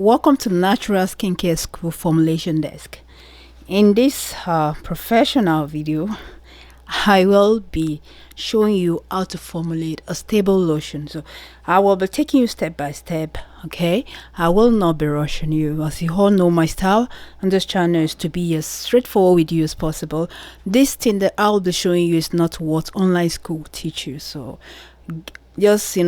Welcome to Natural Skincare School Formulation Desk. In this professional video, I will be showing you how to formulate a stable lotion. So I will be taking you step by step, okay? I will not be rushing you. As you all know, my style on this channel is to be as straightforward with you as possible. This thing that I'll be showing you is not what online school teach you. So just,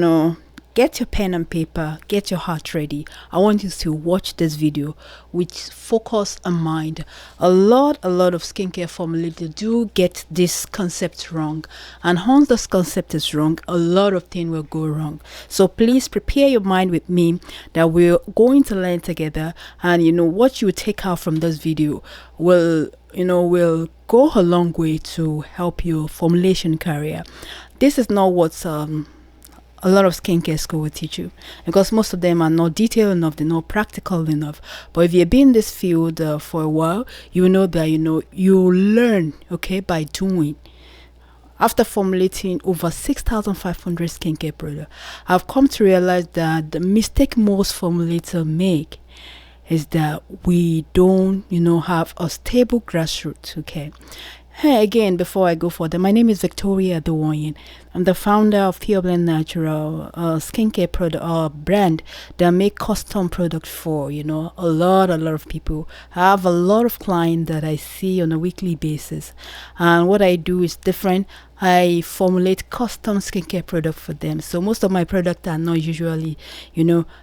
get your pen and paper, get your heart ready. I want you to watch this video with focus and mind. A lot of skincare formulators do get this concept wrong, and once this concept is wrong, a lot of things will go wrong. So please prepare your mind with me that we're going to learn together, and what you take out from this video will go a long way to help your formulation career. This is not what's a lot of skincare school will teach you, because most of them are not detailed enough, they're not practical enough. But if you've been in this field for a while, you know that you learn, okay, by doing. After formulating over 6,500 skincare products, I've come to realize that the mistake most formulators make is that we don't have a stable grassroots. Okay, hey, again, before I go further, my name is Victoria Ade. I'm the founder of Pure Blend Natural, skincare product brand that make custom products for a lot of people. I have a lot of clients that I see on a weekly basis, and what I do is different. I formulate custom skincare products for them. So most of my products are not usually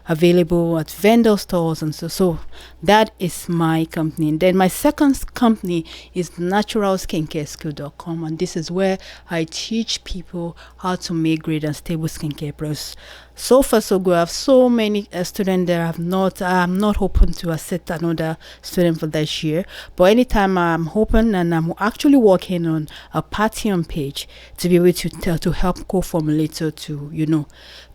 available at vendor stores, and so that is my company. And then my second company is naturalskincareschool.com, and this is where I teach people how to make great and stable skincare products. So far so good. I have so many students there. I'm not hoping to accept another student for this year, but anytime I'm open, and I'm actually working on a Patreon page to be able to help co-formulator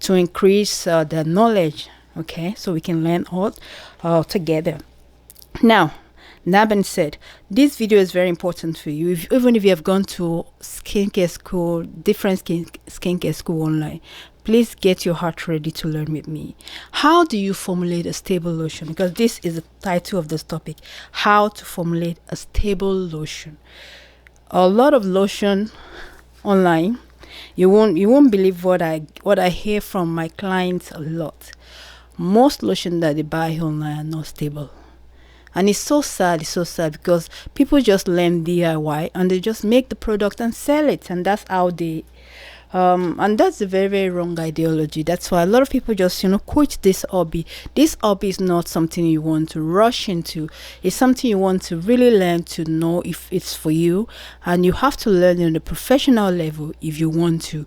to increase their knowledge, okay, so we can learn all together. Now, that being said, this video is very important for you. Even if you have gone to skincare school, different skincare school online, please get your heart ready to learn with me. How do you formulate a stable lotion? Because this is the title of this topic: how to formulate a stable lotion. A lot of lotion online, you won't believe what I hear from my clients a lot. Most lotion that they buy online are not stable. And it's so sad because people just learn DIY and they just make the product and sell it, and that's how they and that's a very, very wrong ideology. That's why a lot of people just quit this hobby. This hobby is not something you want to rush into. It's something you want to really learn to know if it's for you, and you have to learn on a professional level if you want to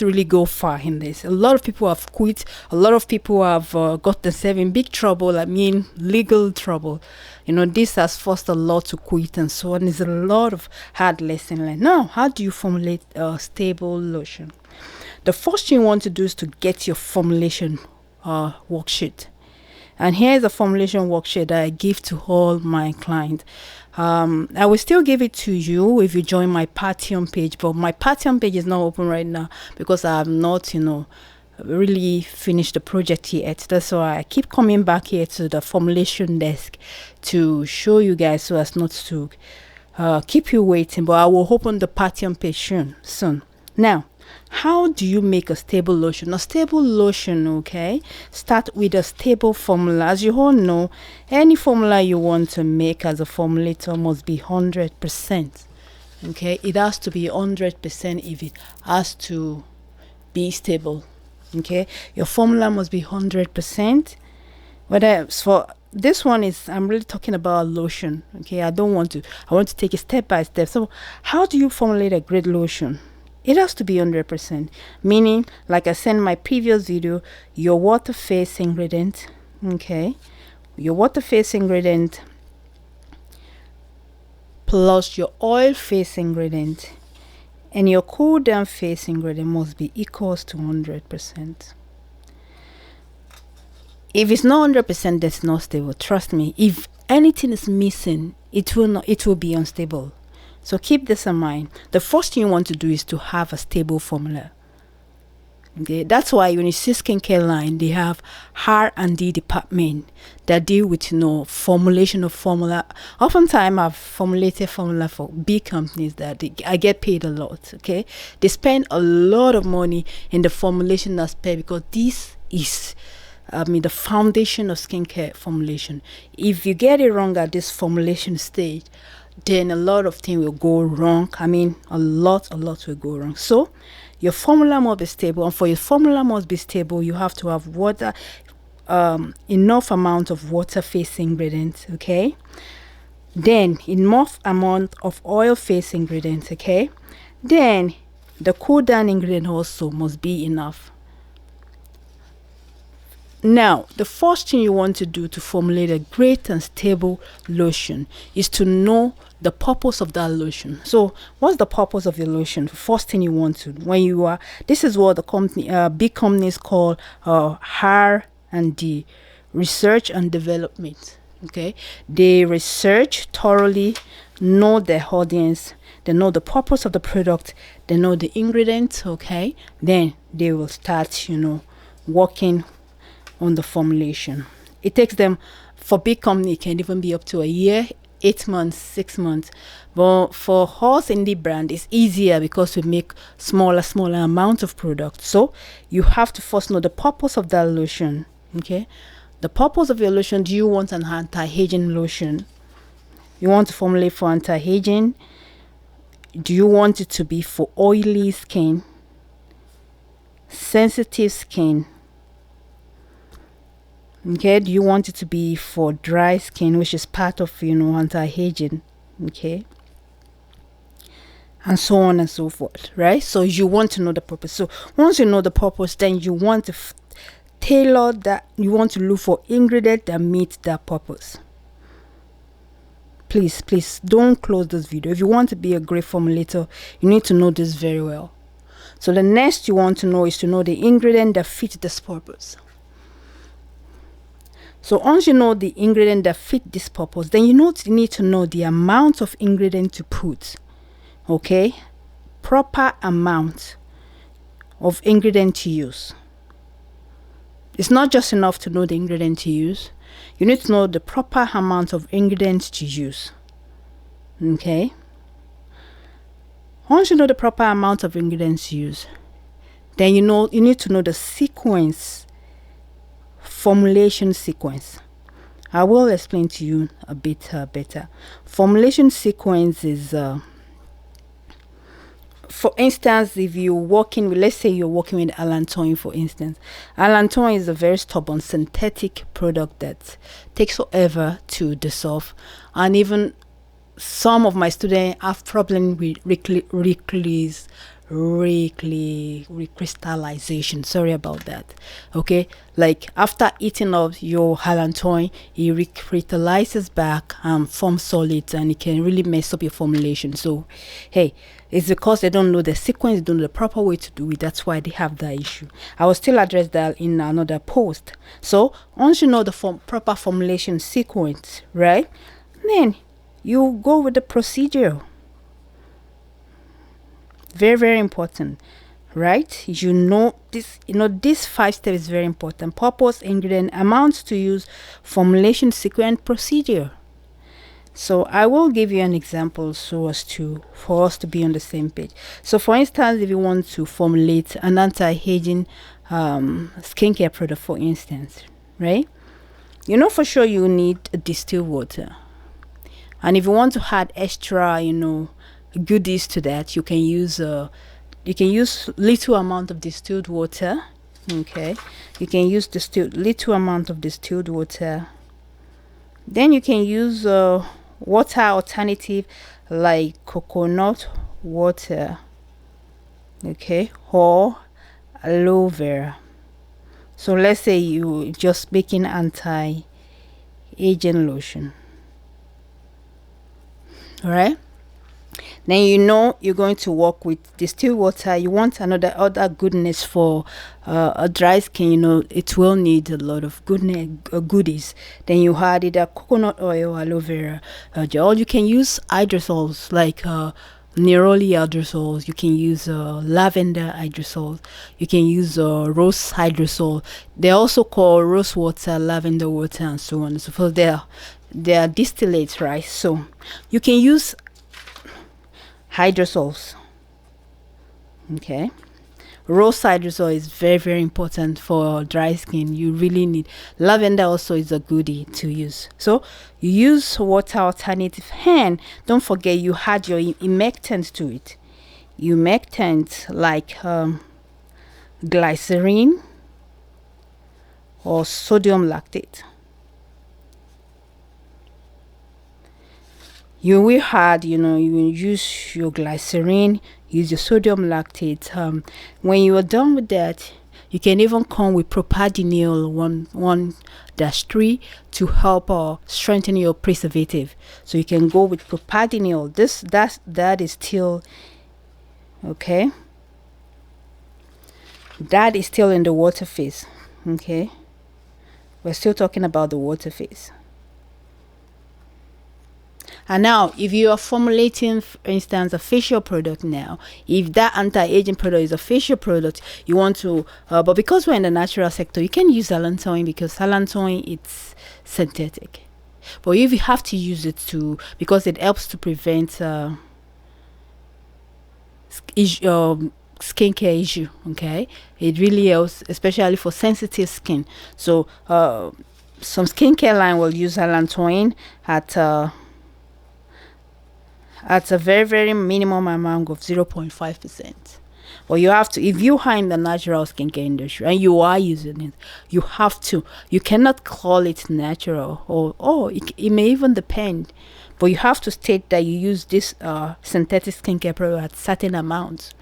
really go far in this. A lot of people have quit. A lot of people have got themselves in big trouble. I mean, legal trouble. This has forced a lot to quit and so on. There's a lot of hard lessons learned. Now, how do you formulate a stable lotion? The first thing you want to do is to get your formulation worksheet. And here's a formulation worksheet that I give to all my clients. I will still give it to you if you join my Patreon page, but my Patreon page is not open right now because I have not, really finished the project yet. That's why I keep coming back here to the formulation desk to show you guys, so as not to keep you waiting. But I will open the Patreon page soon. Now, how do you make a stable lotion? A stable lotion, okay, start with a stable formula. As you all know, any formula you want to make as a formulator must be 100%. Okay, it has to be 100% if it has to be stable. Okay, your formula must be 100%. Whether for this one I'm really talking about lotion. Okay, I want to take it step by step. So how do you formulate a great lotion? It has to be 100%, meaning, like I said in my previous video, your water phase ingredient, okay, your water phase ingredient plus your oil phase ingredient and your cool down phase ingredient must be equals to 100%. If it's not 100%, that's not stable. Trust me. If anything is missing, it will be unstable. So keep this in mind. The first thing you want to do is to have a stable formula. Okay, that's why when you see skincare line, they have R&D department that deal with formulation of formula. Oftentimes I've formulated formula for big companies that I get paid a lot. Okay, they spend a lot of money in the formulation aspect because this is the foundation of skincare formulation. If you get it wrong at this formulation stage, then a lot of things will go wrong. A lot will go wrong. So your formula must be stable, and for your formula must be stable, you have to have water, enough amount of water phase ingredients. Okay, then enough amount of oil phase ingredients. Okay, then the cool down ingredient also must be enough. Now, the first thing you want to do to formulate a great and stable lotion is to know the purpose of that lotion. So, what's the purpose of your lotion? The first thing you want to, this is what the company, big companies call R&D, research and development. Okay, they research thoroughly, know their audience, they know the purpose of the product, they know the ingredients. Okay, then they will start, working on the formulation. It takes them, for big company, it can even be up to a year, 8 months, 6 months. But for us indie brand, it's easier because we make smaller amount of product. So you have to first know the purpose of that lotion. Okay, the purpose of your lotion. Do you want an anti-aging lotion? You want to formulate for anti-aging? Do you want it to be for oily skin, sensitive skin? Okay, do you want it to be for dry skin, which is part of anti-aging? Okay, and so on and so forth, right? So you want to know the purpose. So once you know the purpose, then you want to tailor that. You want to look for ingredients that meet that purpose. Please don't close this video. If you want to be a great formulator, you need to know this very well. So the next you want to know is to know the ingredient that fits this purpose. So once you know the ingredient that fit this purpose, then you need to know the amount of ingredient to put. Okay, proper amount of ingredient to use. It's not just enough to know the ingredient to use. You need to know the proper amount of ingredients to use. Okay, once you know the proper amount of ingredients to use, then you need to know the sequence. Formulation sequence. I will explain to you a bit better. Formulation sequence is, for instance, if you're working with, let's say you're working with allantoin, for instance. Allantoin is a very stubborn synthetic product that takes forever to dissolve, and even some of my students have problem with recrystallization. Sorry about that. Okay, like after eating up your allantoin, it recrystallizes back and forms solids, and it can really mess up your formulation. So hey, it's because they don't know the sequence, they don't know the proper way to do it. That's why they have that issue. I will still address that in another post. So once you know the proper formulation sequence, right, then you go with the procedure. Very important, right? This 5 steps is very important. Purpose, ingredient, amounts to use, formulation sequence, procedure. So I will give you an example for us to be on the same page. So for instance, if you want to formulate an anti-aging skincare product, for instance, right, for sure you need distilled water. And if you want to add extra goodies to that, you can use little amount of distilled water. Okay, you can use little amount of distilled water. Then you can use water alternative like coconut water, okay, or aloe vera. So let's say you just making anti-aging lotion. All right, then you're going to work with distilled water. You want other goodness for a dry skin. It will need a lot of goodies. Then you add either coconut oil, aloe vera, or you can use hydrosols like neroli hydrosol, you can use lavender hydrosol, you can use rose hydrosol. They're also called rose water, lavender water, and so on and so forth. They're distillates, right? So you can use hydrosols. Okay, rose hydrosol is very, very important for dry skin. You really need lavender. Also is a goodie to use. So you use water alternative, and don't forget you add your humectant to it. Humectant like glycerin or sodium lactate. You will add, you will use your glycerin, use your sodium lactate. When you are done with that, you can even come with propanediol 1-3 to help strengthen your preservative. So you can go with propanediol. That is still okay. That is still in the water phase. Okay, we're still talking about the water phase. And now, if you are formulating, for instance, a facial product now, if that anti-aging product is a facial product, you want to, but because we're in the natural sector, you can use xanthan because xanthan it's synthetic. But if you have to use it because it helps to prevent skincare issue, okay, it really helps, especially for sensitive skin. So some skincare line will use xanthan at a very, very minimum amount of 0.5%. Or you have to, if you are in the natural skincare industry and you are using it, you have to, you cannot call it natural, or it may even depend, but you have to state that you use this synthetic skincare product at certain amounts,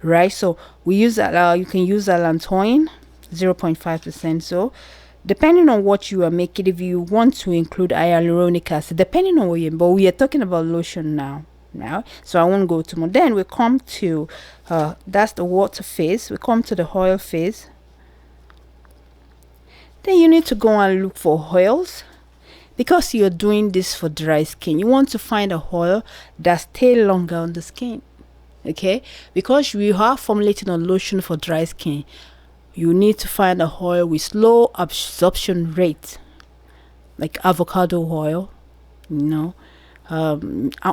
right? So we use that, you can use xanthan 0.5%. So depending on what you are making, if you want to include hyaluronic acid, depending on what you, but we are talking about lotion now, so I won't go too much. Then we come to that's the water phase. We come to the oil phase. Then you need to go and look for oils, because you're doing this for dry skin. You want to find a oil that stays longer on the skin, okay? Because we are formulating a lotion for dry skin, you need to find a oil with low absorption rate, like avocado oil,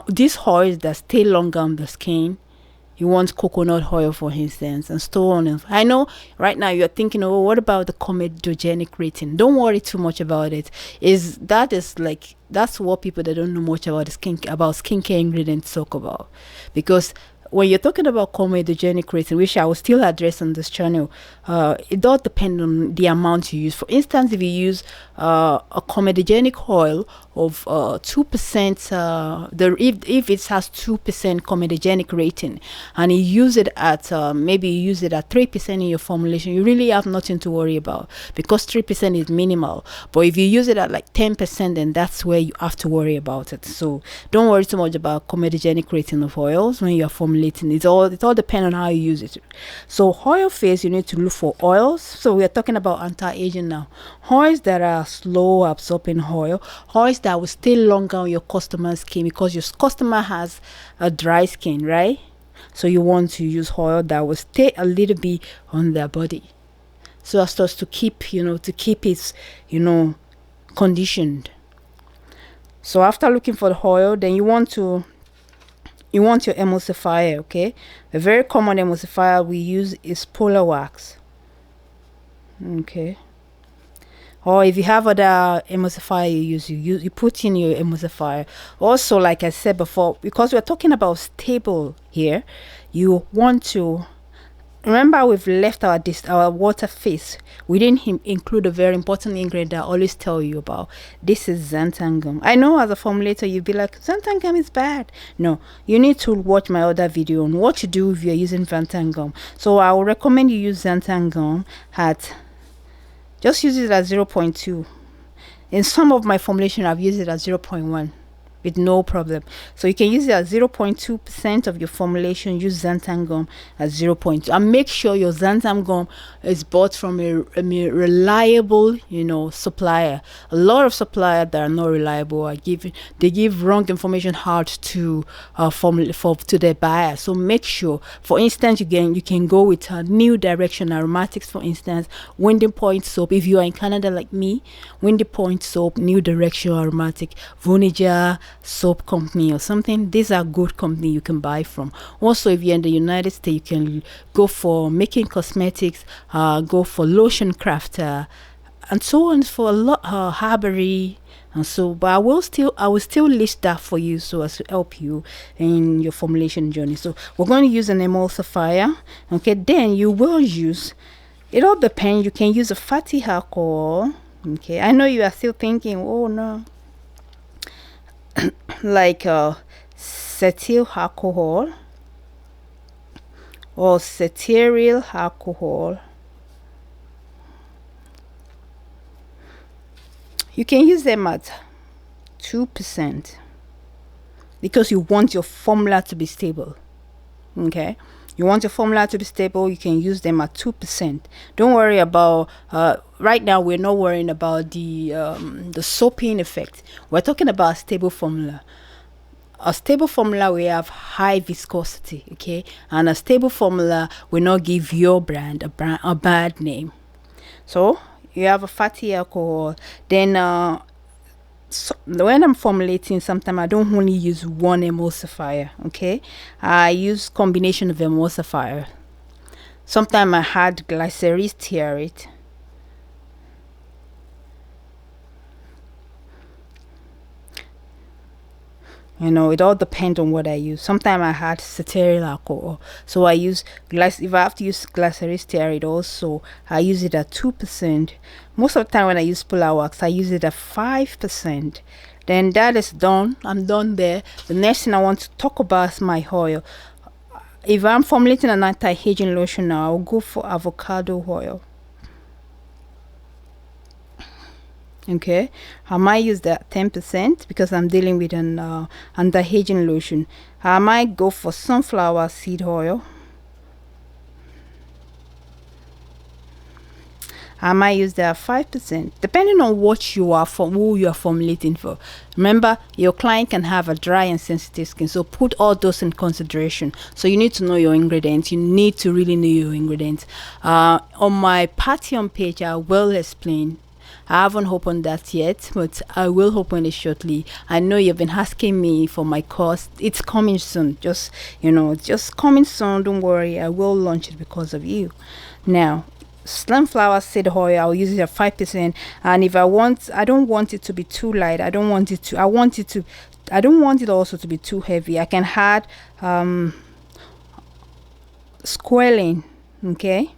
these oils that stay longer on the skin. You want coconut oil, for instance, and so on. I know right now you're thinking, oh, what about the comedogenic rating? Don't worry too much about it. That's what people that don't know much about skincare ingredients talk about, because when you're talking about comedogenic rating, which I will still address on this channel, it does depend on the amount you use. For instance, if you use a comedogenic oil of 2%, if it has 2% comedogenic rating, and you use it at maybe you use it at 3% in your formulation, you really have nothing to worry about, because 3% is minimal. But if you use it at like 10%, then that's where you have to worry about it. So don't worry too much about comedogenic rating of oils when you are formulating. It all depends on how you use it. So oil phase, you need to look for oils. So we are talking about anti-aging now. Oils that are slow absorbing oils that will stay longer on your customer's skin, because your customer has a dry skin, right? So you want to use oil that will stay a little bit on their body, so as to keep it conditioned. So after looking for the oil, then you want your emulsifier, okay? A very common emulsifier we use is polar wax, okay? Or if you have other emulsifier you put in your emulsifier. Also, like I said before, because we're talking about stable here, you want to remember we've left our water phase. We didn't include a very important ingredient that I always tell you about. This is xanthan gum. I know as a formulator you'll be like, xanthan gum is bad. No, you need to watch my other video on what to do if you're using xanthan gum. So I will recommend you use xanthan gum just use it at 0.2. In some of my formulation I've used it at 0.1. with no problem. So you can use it at 0.2% of your formulation. Use Xanthan Gum at 0.2, and make sure your Xanthan Gum is bought from a reliable, you know, supplier. A lot of suppliers that are not reliable are they give wrong information out to to their buyer. So make sure, for instance, you can go with a New Direction Aromatics, for instance, Windy Point soap. If you are in Canada like me, Windy Point soap, New Direction Aromatic, Vonager soap company or something. These are good company you can buy from. Also, if you're in the United States, you can go for Making Cosmetics, go for Lotion Crafter, and so on, for a lot, Harbury, and so. But I will still list that for you, so as to help you in your formulation journey. So we're going to use an emulsifier. Okay, then you will use, it all depends, you can use a fatty alcohol. Okay, I know you are still thinking, oh no, like cetyl alcohol or cetyl alcohol. You can use them at 2% because you want your formula to be stable. Okay, you want your formula to be stable, you can use them at 2%. Don't worry about right now, we're not worrying about the soaping effect. We're talking about a stable formula. A stable formula will have high viscosity, okay, and a stable formula will not give your brand a bad name. So you have a fatty alcohol. Then so when I'm formulating, sometimes I don't only use one emulsifier. Okay, I use combination of emulsifier. Sometimes I add glycerin stearate. You know, it all depends on what I use. Sometimes I add cetyl alcohol, so I use if I have to use glycerin stearate also, I use it at 2%. Most of the time when I use polar wax, I use it at 5%. Then that is done. I'm done there. The next thing I want to talk about is my oil. If I'm formulating an anti-aging lotion now, I'll go for avocado oil. Okay, I might use that 10% because I'm dealing with an anti-aging lotion. I might go for sunflower seed oil. I might use that 5%, depending on what you are who you are formulating for. Remember, your client can have a dry and sensitive skin, so put all those in consideration. So you need to know your ingredients. You need to really know your ingredients. On my Patreon page, I will explain. I haven't opened that yet, but I will open it shortly. I know you've been asking me for my course. It's coming soon. Just coming soon. Don't worry. I will launch it because of you. Now, sunflower seed oil, I'll use it at 5%. And if I don't want it to be too light. I don't want it also to be too heavy. I can add squalene. Okay,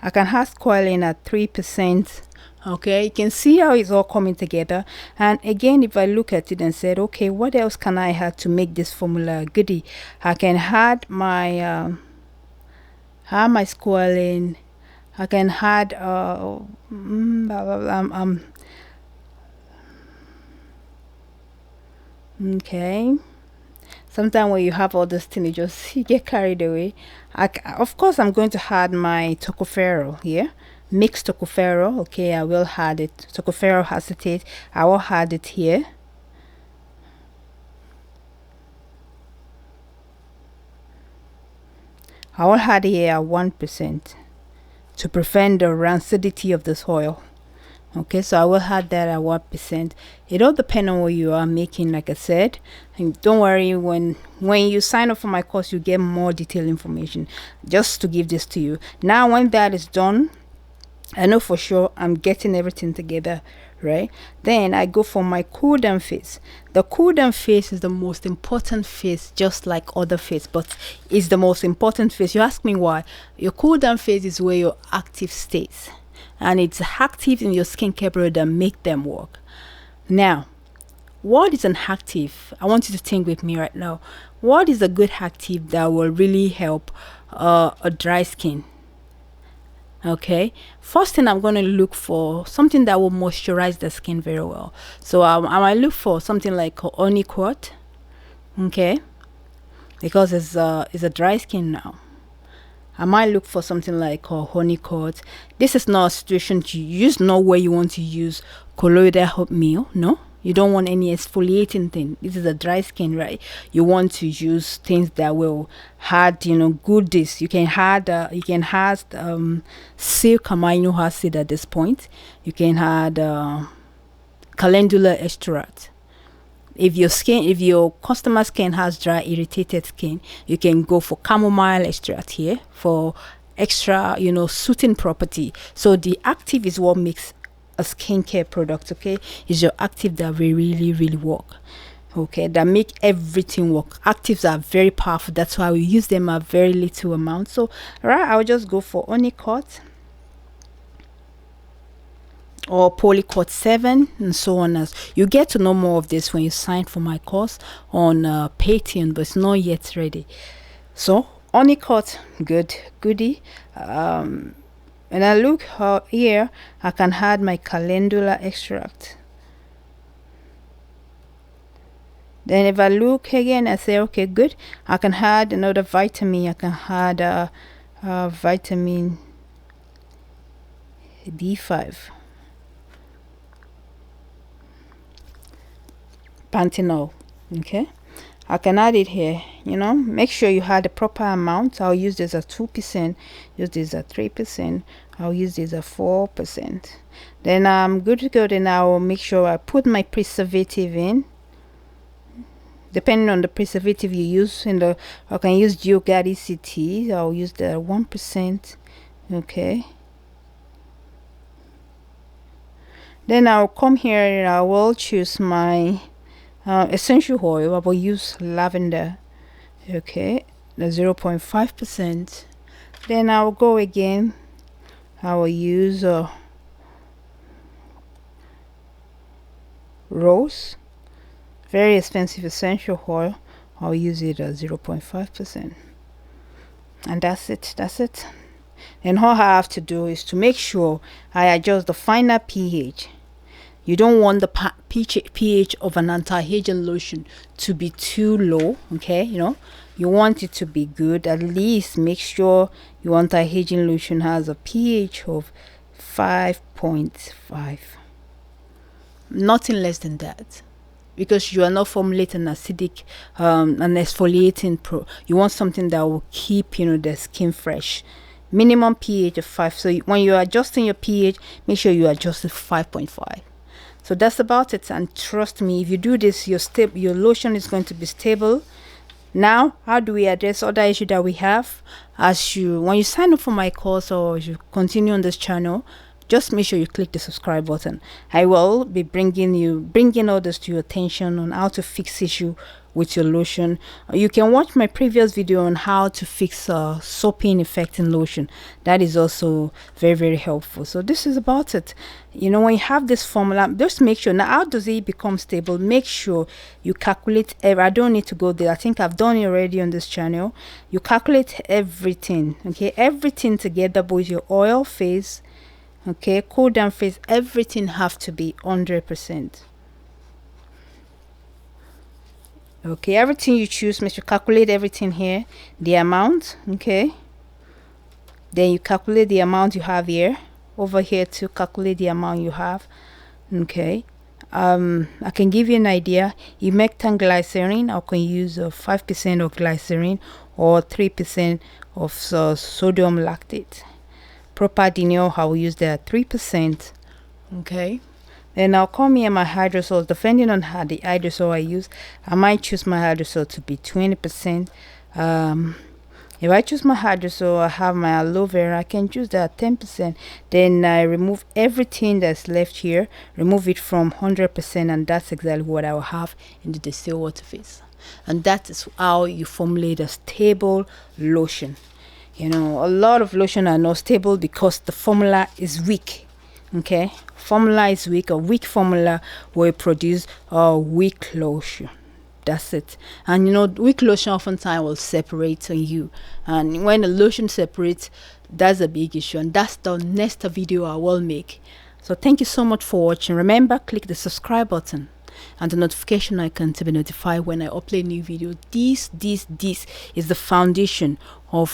I can have squalene at 3%. Okay, you can see how it's all coming together. And again, if I look at it and said, okay, what else can I add to make this formula a goodie? I can add my squalene. I can add okay. Sometimes when you have all this thing, you get carried away. Of course, I'm going to add my tocopherol here, mixed tocopherol. Okay, I will add it. Tocopherol acetate, I will add it here. I will add here at 1% to prevent the rancidity of this oil. Okay, so I will add that at 1%. It all depends on what you are making, like I said. And don't worry, when you sign up for my course, you get more detailed information just to give this to you. Now, when that is done, I know for sure I'm getting everything together, right? Then I go for my cool down phase. The cool down phase is the most important phase, just like other phase, but it's the most important phase. You ask me why. Your cool down phase is where your active stays, and it's active in your skincare product that make them work. Now, what is an active? I want you to think with me right now. What is a good active that will really help a dry skin? Okay, first thing I'm going to look for something that will moisturize the skin very well. So I might look for something like honey quart. Okay, because it's a dry skin now. I might look for something like honey quart. This is not a situation to use, not where you want to use colloidal oatmeal. No, you don't want any exfoliating thing. This is a dry skin, right? You want to use things that will add, good this. You can add silk amino acid at this point. You can add calendula extract. If your customer skin has dry, irritated skin, you can go for chamomile extract here for extra, soothing property. So the active is what makes a skincare product. Okay, is your active that will really, really work. Okay, that make everything work. Actives are very powerful. That's why we use them at very little amount. So, right, I'll just go for Onicot or Polycot 7 and so on. As you get to know more of this when you sign for my course on Patreon, but it's not yet ready. So Onicot, goodie. And I look here, I can add my calendula extract. Then if I look again, I say okay, good, I can add another vitamin. I can add vitamin B5, panthenol. Okay, I can add it here. Make sure you add the proper amount. I'll use this at 2%, use this at 3%, I'll use this at 4%. Then I'm good to go. Then I'll make sure I put my preservative in, depending on the preservative you use. I can use Geogadi CT. I'll use the 1%. Okay, then I'll come here and I will choose my essential oil. I will use lavender. Okay, the 0.5%. Then I'll go again, I will use rose, very expensive essential oil. I'll use it at 0.5%, and that's it. And all I have to do is to make sure I adjust the final pH. You don't want the pH of an anti-aging lotion to be too low. Okay, you want it to be good. At least make sure your anti-aging lotion has a pH of 5.5, nothing less than that, because you are not formulating acidic an exfoliating you want something that will keep the skin fresh. Minimum pH of 5. So when you're adjusting your pH, make sure you adjust it 5.5. So that's about it. And trust me, if you do this, your lotion is going to be stable. Now, how do we address other issue that we have? When you sign up for my course or you continue on this channel, just make sure you click the subscribe button. I will be bringing all this to your attention on how to fix issue with your lotion. You can watch my previous video on how to fix soaping effect in lotion. That is also very, very helpful. So this is about it. When you have this formula, just make sure. Now, how does it become stable? Make sure you calculate. I don't need to go there. I think I've done it already on this channel. You calculate everything. Okay, everything together, both your oil phase, okay, cool down phase, everything have to be 100%. Okay, everything you choose, make sure you calculate everything here, the amount. Okay, then you calculate the amount you have here, over here to calculate the amount you have. Okay, I can give you an idea. Xanthan glycerin, I can use 5% of glycerin or 3% of sodium lactate. Propadinol, I will use that 3%. Okay, then I'll come here my hydrosol. Depending on how the hydrosol I use, I might choose my hydrosol to be 20%. If I choose my hydrosol, I have my aloe vera, I can choose that 10%. Then I remove everything that's left here, remove it from 100%, and that's exactly what I will have in the distilled water phase. And that is how you formulate a stable lotion. A lot of lotion are not stable because the formula is weak. Okay, formula is weak. A weak formula will produce a weak lotion. That's it. And you know, weak lotion oftentimes will separate on you, and when the lotion separates, that's a big issue, and that's the next video I will make. So thank you so much for watching. Remember, click the subscribe button and the notification icon to be notified when I upload new video. This is the foundation of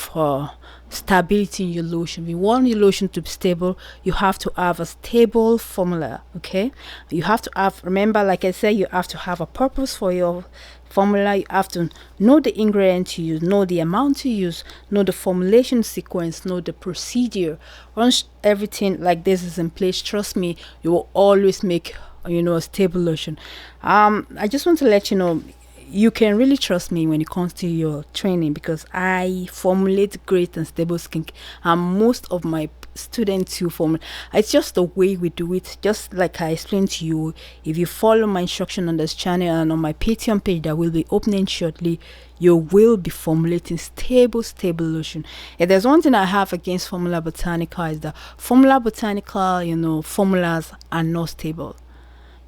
stability in your lotion. If you want your lotion to be stable, you have to have a stable formula. Okay, you have to have, remember, like I said, you have to have a purpose for your formula. You have to know the ingredients you use, know the amount you use, know the formulation sequence, know the procedure. Once everything like this is in place, trust me, you will always make, you know, a stable lotion. I just want to let you know, you can really trust me when it comes to your training, because I formulate great and stable skin, and most of my students who formulate, it's just the way we do it. Just like I explained to you, if you follow my instruction on this channel and on my Patreon page that will be opening shortly, you will be formulating stable lotion. If there's one thing I have against Formula Botanica, is that Formula Botanica, you know, formulas are not stable.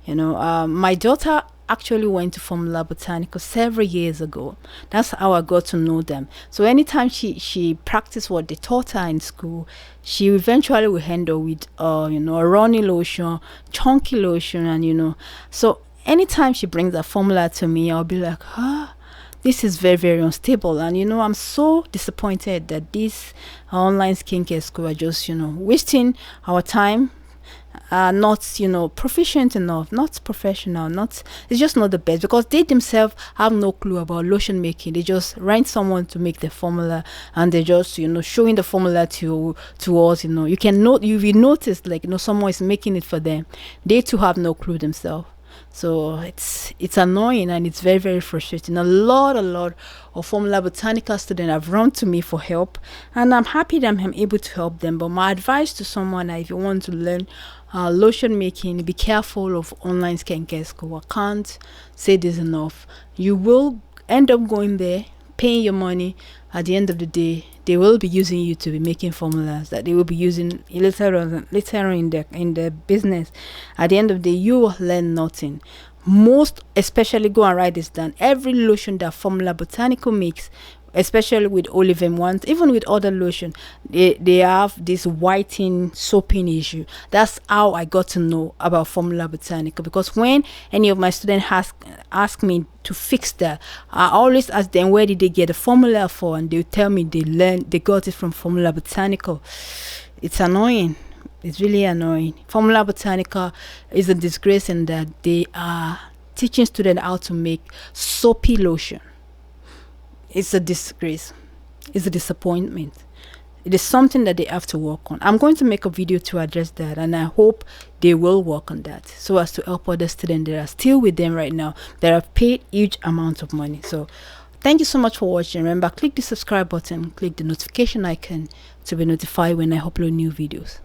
You know, my daughter actually went to Formula Botanica several years ago. That's how I got to know them. So anytime she practiced what they taught her in school, she eventually will end up with you know, a runny lotion, chunky lotion, and you know. So anytime she brings a formula to me, I'll be like, this is very unstable. And you know, I'm so disappointed that these online skincare school are just, you know, wasting our time. Not, you know, proficient enough, not professional, not, it's just not the best, because they themselves have no clue about lotion making. They just rent someone to make the formula, and they just, you know, showing the formula to us. You know, you can note, you will notice, like, you know, someone is making it for them. They too have no clue themselves. So it's annoying, and it's very frustrating. A lot of Formula Botanica students have run to me for help, and I'm happy that I'm able to help them. But my advice to someone, if you want to learn lotion making, be careful of online skincare school. I can't say this enough. You will end up going there, paying your money. At the end of the day, they will be using you to be making formulas that they will be using later on in the business. At the end of the day, you will learn nothing. Most, especially, go and write this down, every lotion that Formula Botanica makes, especially with olive ones, even with other lotion, they have this whitening soaping issue. That's how I got to know about Formula Botanica, because when any of my students ask me to fix that, I always ask them where did they get the formula for, and they tell me they got it from Formula Botanica. It's annoying. It's really annoying. Formula Botanica is a disgrace in that they are teaching students how to make soapy lotion. It's a disgrace. It's a disappointment. It is something that they have to work on. I'm going to make a video to address that, and I hope they will work on that, so as to help other students that are still with them right now, that have paid huge amounts of money. So thank you so much for watching. Remember, click the subscribe button, click the notification icon to be notified when I upload new videos.